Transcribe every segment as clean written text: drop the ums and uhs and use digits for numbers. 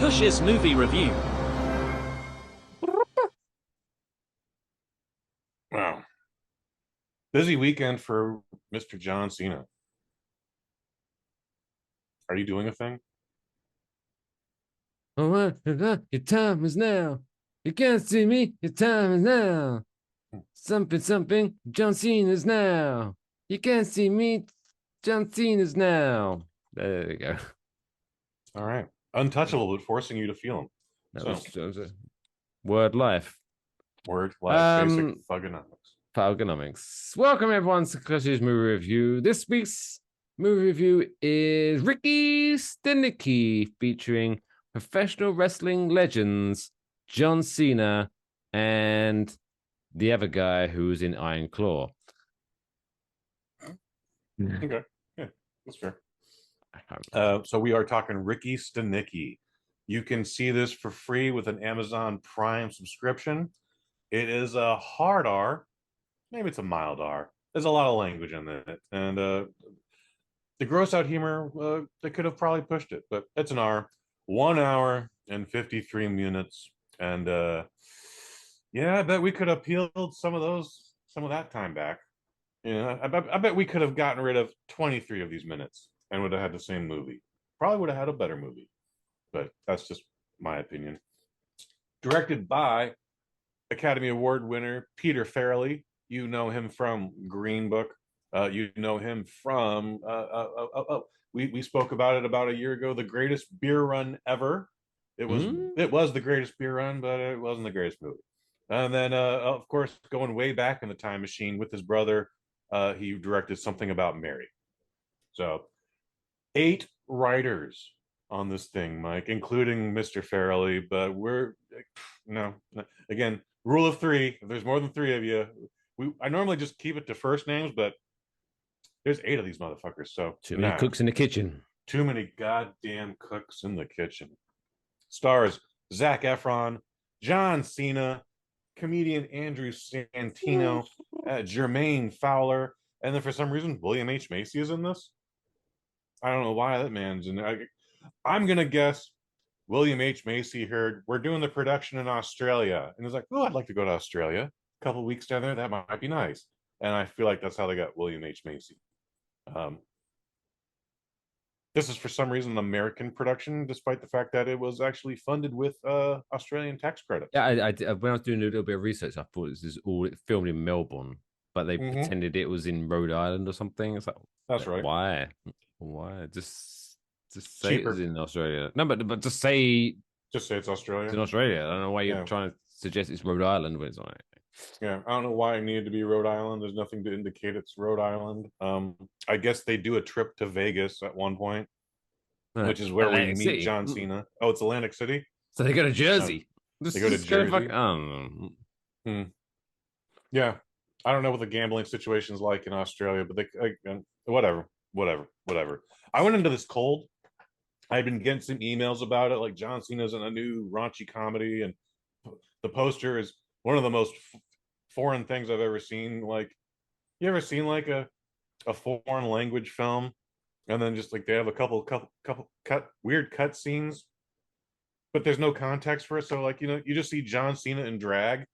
Kush's movie review. Wow. Busy weekend for Mr. John Cena. Are you doing a thing? Oh, your time is now. You can't see me. Your time is now. Something. John Cena's now. You can't see me. John Cena's now. There you go. All right. Untouchable, but forcing you to feel them. That was a word life. Word life, basic thugonomics. Thugonomics. Welcome everyone to Kush's movie review. This week's movie review is Ricky Stanicky featuring professional wrestling legends John Cena and the other guy who's in Iron Claw. Okay. Yeah, that's fair. So we are talking Ricky Stanicky. You can see this for free with an Amazon Prime subscription. It is a hard R. Maybe it's a mild R. There's a lot of language in it. And the gross out humor, they could have probably pushed it, but it's an R. 1 hour and 53 minutes. And yeah, I bet we could have peeled some of that time back. I bet we could have gotten rid of 23 of these minutes and would have had the same movie. Probably would have had a better movie, but that's just my opinion. Directed by Academy Award winner Peter Farrelly. You know him from Green Book. You know him from we spoke about it about a year ago. The greatest beer run ever. It was the greatest beer run, but it wasn't the greatest movie. And then of course, going way back in the time machine with his brother, he directed Something About Mary. So 8 writers on this thing, Mike, including Mr. Farrelly. But we're no again, rule of 3. If there's more than 3 of you, I normally just keep it to first names, but there's 8 of these motherfuckers. So too many cooks in the kitchen. Too many goddamn cooks in the kitchen. Stars Zac Efron, John Cena, comedian Andrew Santino, Jermaine Fowler, and then for some reason William H. Macy is in this. I don't know why that man's in there. I'm gonna guess William H. Macy heard we're doing the production in Australia, and he's like, "Oh, I'd like to go to Australia. A couple of weeks down there, that might be nice." And I feel like that's how they got William H. Macy. This is for some reason an American production, despite the fact that it was actually funded with Australian tax credits. Yeah, I when I was doing a little bit of research, I thought this is all filmed in Melbourne, but they pretended it was in Rhode Island or something. It's like, that's right. Why? Just say cheaper. It was in Australia. No, but just say it's Australia. It's in Australia. I don't know why you're trying to suggest it's Rhode Island when it's not. Yeah, I don't know why it needed to be Rhode Island. There's nothing to indicate it's Rhode Island. I guess they do a trip to Vegas at one point, which is where we meet John Cena. Oh, it's Atlantic City. So they go to Jersey. They go to Jersey. Yeah, I don't know what the gambling situation's like in Australia, but whatever. I went into this cold. I've been getting some emails about it, like John Cena's in a new raunchy comedy, and the poster is one of the most foreign things I've ever seen. Like, you ever seen like a foreign language film, and then just like they have a couple weird cut scenes, but there's no context for it. So like, you just see John Cena in drag,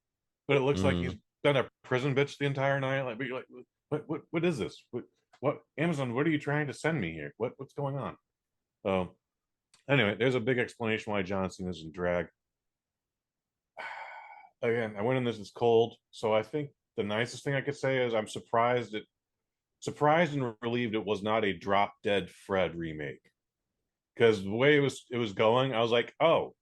but it looks like he's been a prison bitch the entire night. Like, but you're like, what is this? What Amazon? What are you trying to send me here? What's going on? Oh, anyway, there's a big explanation why John Cena's in drag. Again, I went in this is cold, so I think the nicest thing I could say is I'm surprised and relieved it was not a Drop Dead Fred remake. Because the way it was going, I was like, oh,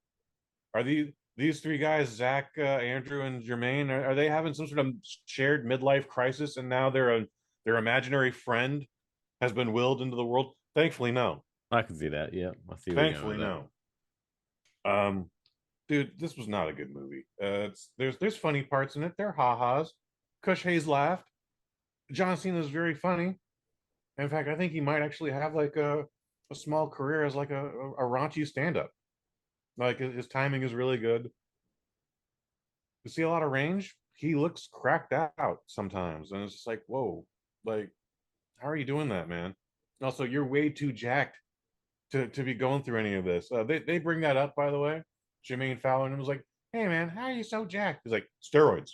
are these 3 guys, Zach, Andrew, and Jermaine, are they having some sort of shared midlife crisis, and now their imaginary friend has been willed into the world? Thankfully, no. I can see that. Yeah, I see. Thankfully, no. Dude, this was not a good movie. There's funny parts in it. They're ha-has. Kush Hayes laughed. John Cena is very funny. In fact, I think he might actually have like a small career as like a raunchy stand-up. Like, his timing is really good. You see a lot of range. He looks cracked out sometimes, and it's just like, whoa, like, how are you doing that, man? Also, you're way too jacked to be going through any of this. They bring that up, by the way. Jermaine Fowler and was like, "Hey man, how are you so jacked?" He's like, "Steroids.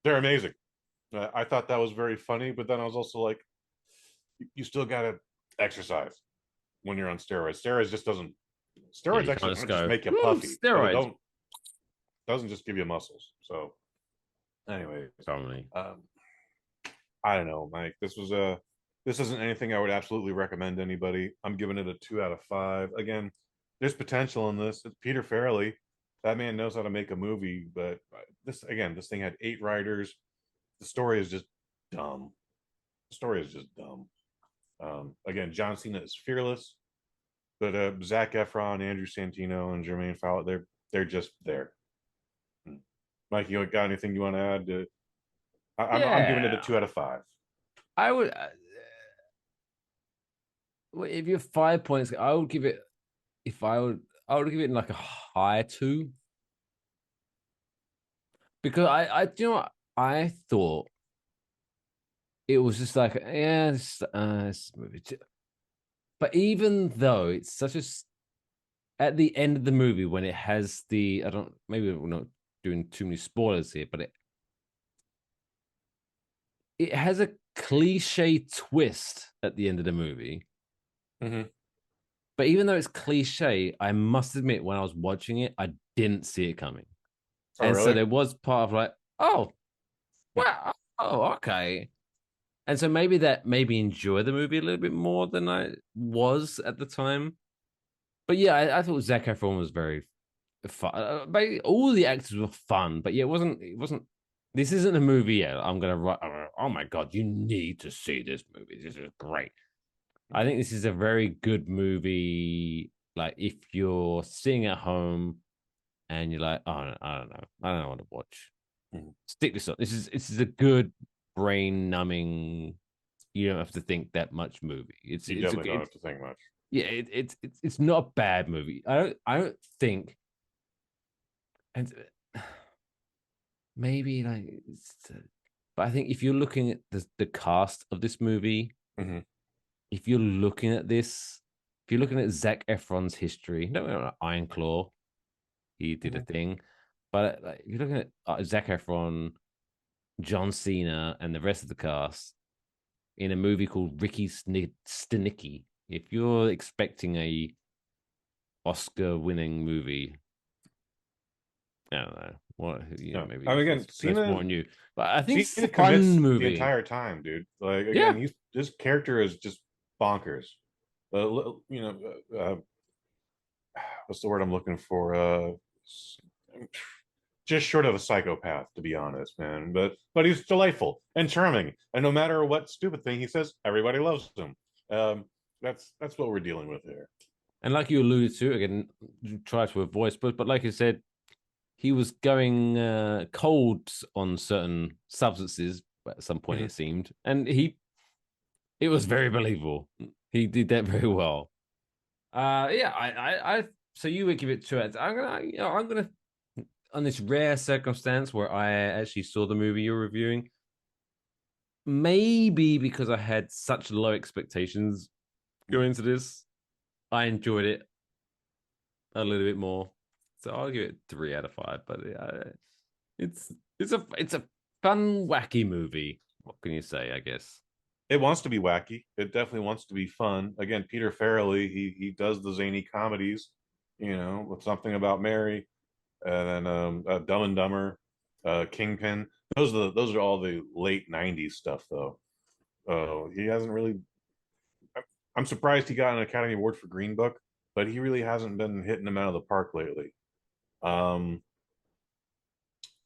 They're amazing." I thought that was very funny, but then I was also like, "You still gotta exercise when you're on steroids. Steroids just doesn't. Yeah, Steroids you actually can't just don't just go make you puffy, but it steroids. don't doesn't just give you muscles." So, anyway, Totally. I don't know, Mike. This isn't anything I would absolutely recommend to anybody. I'm giving it a 2 out of 5. Again, there's potential in this. It's Peter Farrelly. That man knows how to make a movie, but this thing had 8 writers. The story is just dumb. The story is just dumb. Again, John Cena is fearless, but Zac Efron, Andrew Santino, and Jermaine Fowler, they're just there. Mike, you got anything you want to add? I'm giving it a Yeah, 2 out of 5. I would. If you're 5 points, I would give it. If I would give it like a high 2 because you know what? I thought it was just like, yeah, this movie. But even though it's such a at the end of the movie when it has the I don't maybe we're not doing too many spoilers here, but it has a cliche twist at the end of the movie. Mm-hmm. But even though it's cliche, I must admit when I was watching it, I didn't see it coming. Oh, And so really? there was part of like, oh, well, oh, okay. And so maybe enjoy the movie a little bit more than I was at the time. But yeah, I thought Zac Efron was very fun. But all the actors were fun. But yeah, it wasn't. This isn't a movie yet. I'm gonna write. Oh my god, you need to see this movie. This is great. I think this is a very good movie. Like if you're sitting at home and you're like, oh, I don't know, I don't know what to watch. Mhm. Stick this on. This is a good brain numbing. You don't have to think that much movie. You definitely don't have to think much. Yeah, it's not a bad movie. I don't think, and maybe like, but I think if you're looking at the cast of this movie, Mm-hmm. if you're looking at this, if you're looking at Zac Efron's history, no, Iron Claw, he did a Mm-hmm. thing, but like, if you're looking at Zac Efron, John Cena, and the rest of the cast in a movie called Ricky Stanicky, if you're expecting a Oscar-winning movie, I don't know what No, maybe I mean, again, that's more new, but I think it's a Cena fun commits the movie. entire time, dude. Like again, Yeah, this character is just bonkers. What's the word I'm looking for? Just short of a psychopath, to be honest, man. But he's delightful and charming, and no matter what stupid thing he says, everybody loves him. Um, that's what we're dealing with here. and like you alluded to, again, try to avoid, but like you said, he was going cold on certain substances at some point, Mm-hmm. it seemed, and it was very believable. He did that very well. Yeah, I so you would give it 2 I'm gonna on this rare circumstance where I actually saw the movie you're reviewing, maybe because I had such low expectations going into this, I enjoyed it a little bit more. So I'll give it 3 out of 5. But it's it's a fun, wacky movie. What can you say? I guess. It wants to be wacky. It definitely wants to be fun. Again, Peter Farrelly, he does the zany comedies, with Something About Mary, and then Dumb and Dumber, Kingpin. Those are all the late '90s stuff, though. He hasn't really. I'm surprised he got an Academy Award for Green Book, but he really hasn't been hitting them out of the park lately. Um,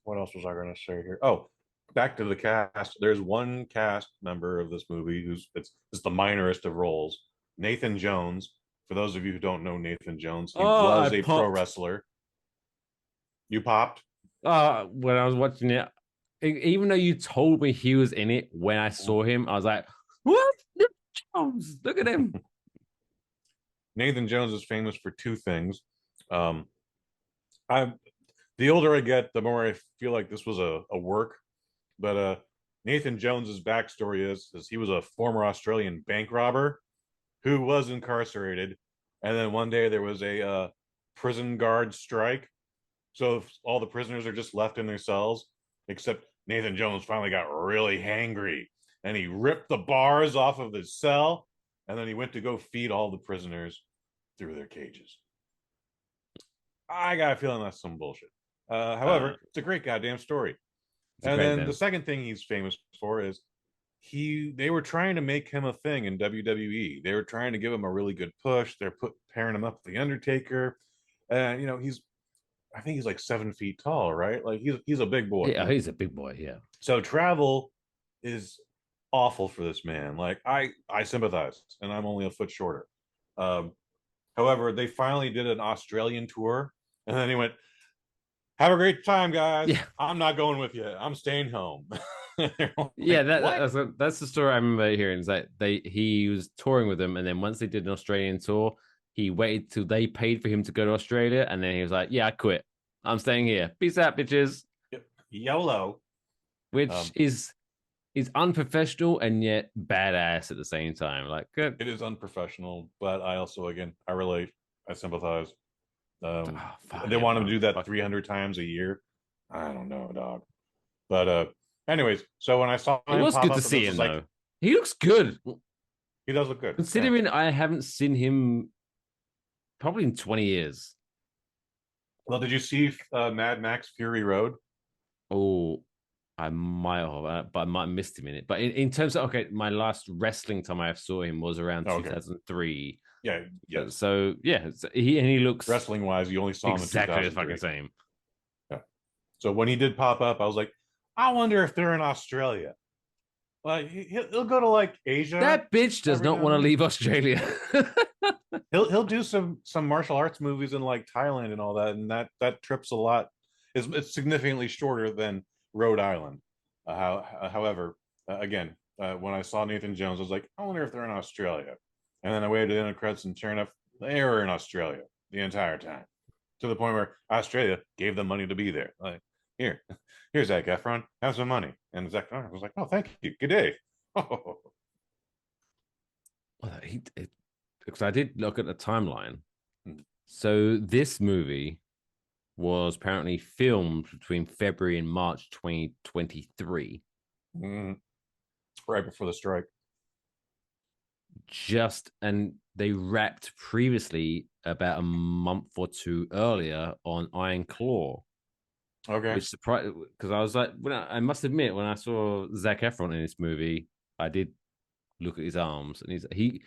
what else was I going to say here? Oh, back to the cast. There's one cast member of this movie it's the minorest of roles. Nathan Jones. For those of you who don't know Nathan Jones, he Oh, I was a pro popped. wrestler. You popped? When I was watching it, even though you told me he was in it, when I saw him, I was like, "What? Jones, look at him!" Nathan Jones is famous for two things. Um, I the older I get, the more I feel like this was a work. But Nathan Jones's backstory is he was a former Australian bank robber who was incarcerated, and then one day there was a prison guard strike, so all the prisoners are just left in their cells, except Nathan Jones finally got really hangry, and he ripped the bars off of his cell, and then he went to go feed all the prisoners through their cages. I got a feeling that's some bullshit. However, it's a great goddamn story. And then the second thing he's famous for is they were trying to make him a thing in WWE. They were trying to give him a really good push. They're pairing him up with the Undertaker, and I think he's like 7 feet tall, right? Like he's a big boy. Yeah, he's a big boy. Yeah. So travel is awful for this man. Like I sympathize, and I'm only a foot shorter. However, they finally did an Australian tour, and then he went, "Have a great time, guys. Yeah. I'm not going with you. I'm staying home." Yeah, that's the story I remember hearing. Is that he was touring with them, and then once they did an Australian tour, he waited till they paid for him to go to Australia, and then he was like, "Yeah, I quit. I'm staying here. Peace out, bitches." Yep. YOLO, which is unprofessional and yet badass at the same time. Like, good. It is unprofessional, but I also, again, I relate. I sympathize. They want him to do that 300 times a year. I don't know, dog. But anyways, so when I saw him, it was good to see him though. He looks good. He does look good. Considering I haven't seen him probably in 20 years. Well, did you see Mad Max Fury Road? Oh, I might have, but I might have missed him in it. But in terms of, my last wrestling time I saw him was around 2003. Yeah. So he looks, wrestling wise, you only saw him exactly the fucking same. Yeah. So when he did pop up, I was like, I wonder if they're in Australia. Like he'll go to like Asia. That bitch does not want to leave Australia. he'll do some martial arts movies in like Thailand and all that, and that trip's a lot. It's significantly shorter than Rhode Island. However, again, when I saw Nathan Jones, I was like, I wonder if they're in Australia. And then I waited in the credits, and sure enough, they were in Australia the entire time, to the point where Australia gave them money to be there. Like, here's Zac Efron, have some money. And Zac Efron was like, oh, thank you, good day. Well, because I did look at the timeline. So this movie was apparently filmed between February and March 2023. Right before the strike. And they wrapped previously about a month or two earlier on Iron Claw. Okay. Which surprised, because I was like, I must admit, when I saw Zac Efron in this movie, I did look at his arms, and he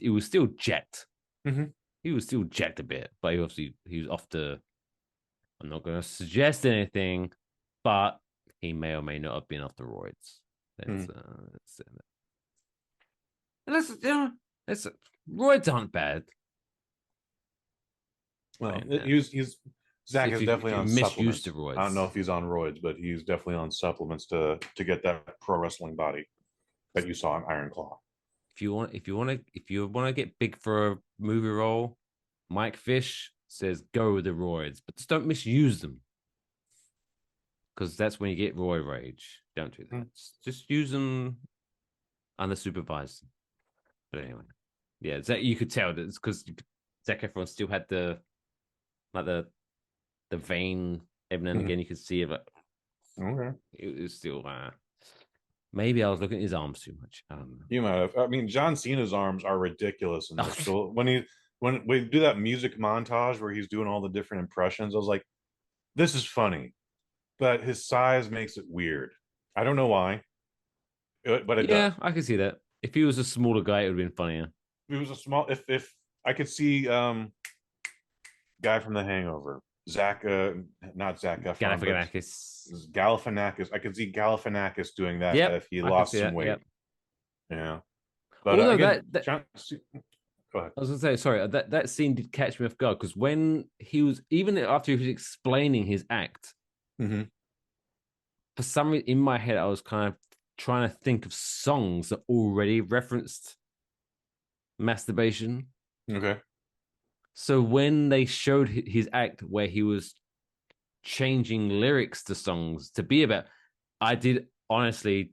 was still jacked. Mm-hmm. He was still jacked a bit, but he was off to. I'm not going to suggest anything, but he may or may not have been off the roids. Roids aren't bad. Well, he's Zac is definitely on supplements. I don't know if he's on roids, but he's definitely on supplements to get that pro wrestling body that you saw in Iron Claw. If you want to get big for a movie role, Mike Fish says go with the roids, but just don't misuse them, because that's when you get roid rage. Don't do that. Just use them unsupervised. But anyway, yeah, you could tell that it's because Zac Efron still had the vein every now and again. You could see it, but it was still. Maybe I was looking at his arms too much. I don't know. You might have. I mean, John Cena's arms are ridiculous in this. So when we do that music montage where he's doing all the different impressions, I was like, this is funny, but his size makes it weird. I don't know why, but it does. I can see that. If he was a smaller guy, it would have been funnier. If he was a small, if I could see guy from The Hangover, not Zac Efron, Galifianakis. I could see Galifianakis doing that if he lost some weight. Yeah, but again, go ahead. I was gonna say, sorry, that scene did catch me off guard, because when he was, even after he was explaining his act, for some reason in my head I was kind of trying to think of songs that already referenced masturbation. Okay. So when they showed his act where he was changing lyrics to songs to be about, I did honestly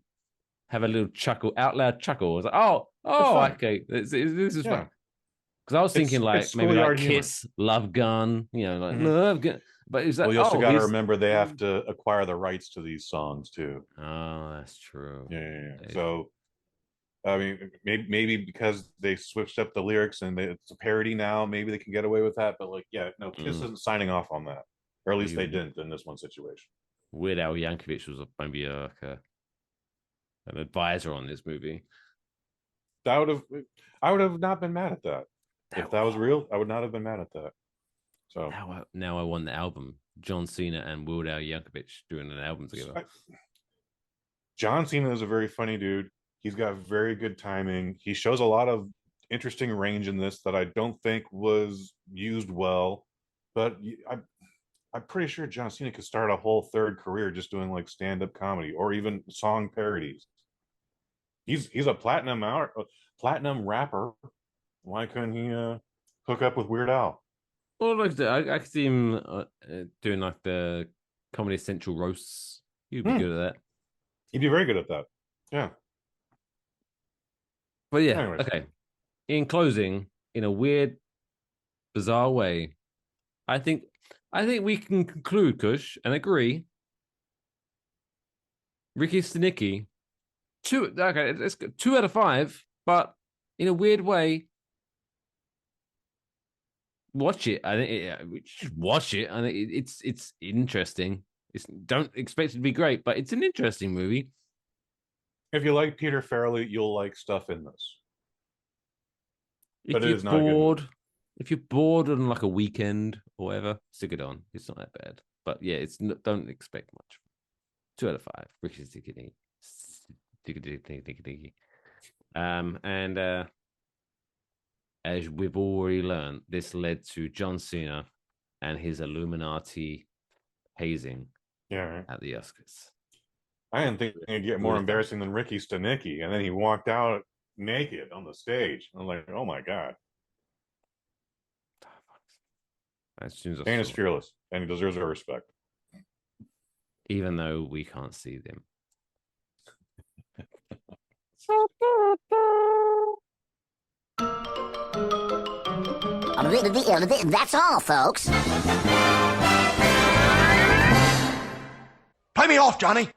have a little chuckle, out loud chuckle. I was like, oh, fun. okay, this is Yeah. fun. Because I was thinking It's maybe like schoolyard humor. Kiss, Love Gun, Love Gun. But it's like, Well, you also got to remember they have to acquire the rights to these songs too. Oh, that's true. Yeah. So, I mean, maybe because they switched up the lyrics and it's a parody now, maybe they can get away with that. But like, yeah, no, Kiss isn't signing off on that, or at least they didn't in this one situation. Weird Al Yankovic was maybe an advisor on this movie. I would have not been mad at that. If that was real, I would not have been mad at that. So now I want the album. John Cena and Weird Al Yankovic doing an album together. John Cena is a very funny dude. He's got very good timing. He shows a lot of interesting range in this that I don't think was used well. But I'm pretty sure John Cena could start a whole third career just doing like stand-up comedy or even song parodies. He's a platinum rapper. Why couldn't he hook up with Weird Al? Well, like I could see him doing like the Comedy Central roasts. He'd be good at that. He'd be very good at that. Yeah. But yeah, anyways. Okay. In closing, in a weird, bizarre way, I think we can conclude, Kush, and agree. Ricky Stanicky, 2 out of 5, but in a weird way, watch it. I think just watch it. I think it's interesting. Don't expect it to be great, but it's an interesting movie. If you like Peter Farrelly, you'll like stuff in this. But if you're bored on like a weekend or whatever, stick it on. It's not that bad. But yeah, don't expect much. 2 out of 5. Ricky Stanicky. And as we've already learned, this led to John Cena and his Illuminati hazing at the Oscars. I didn't think it'd get more embarrassing than Ricky Stanicky, and then he walked out naked on the stage. I'm like, oh my god. Shane is fearless, and he deserves our respect. Even though we can't see them. That's all, folks. Play me off, Johnny.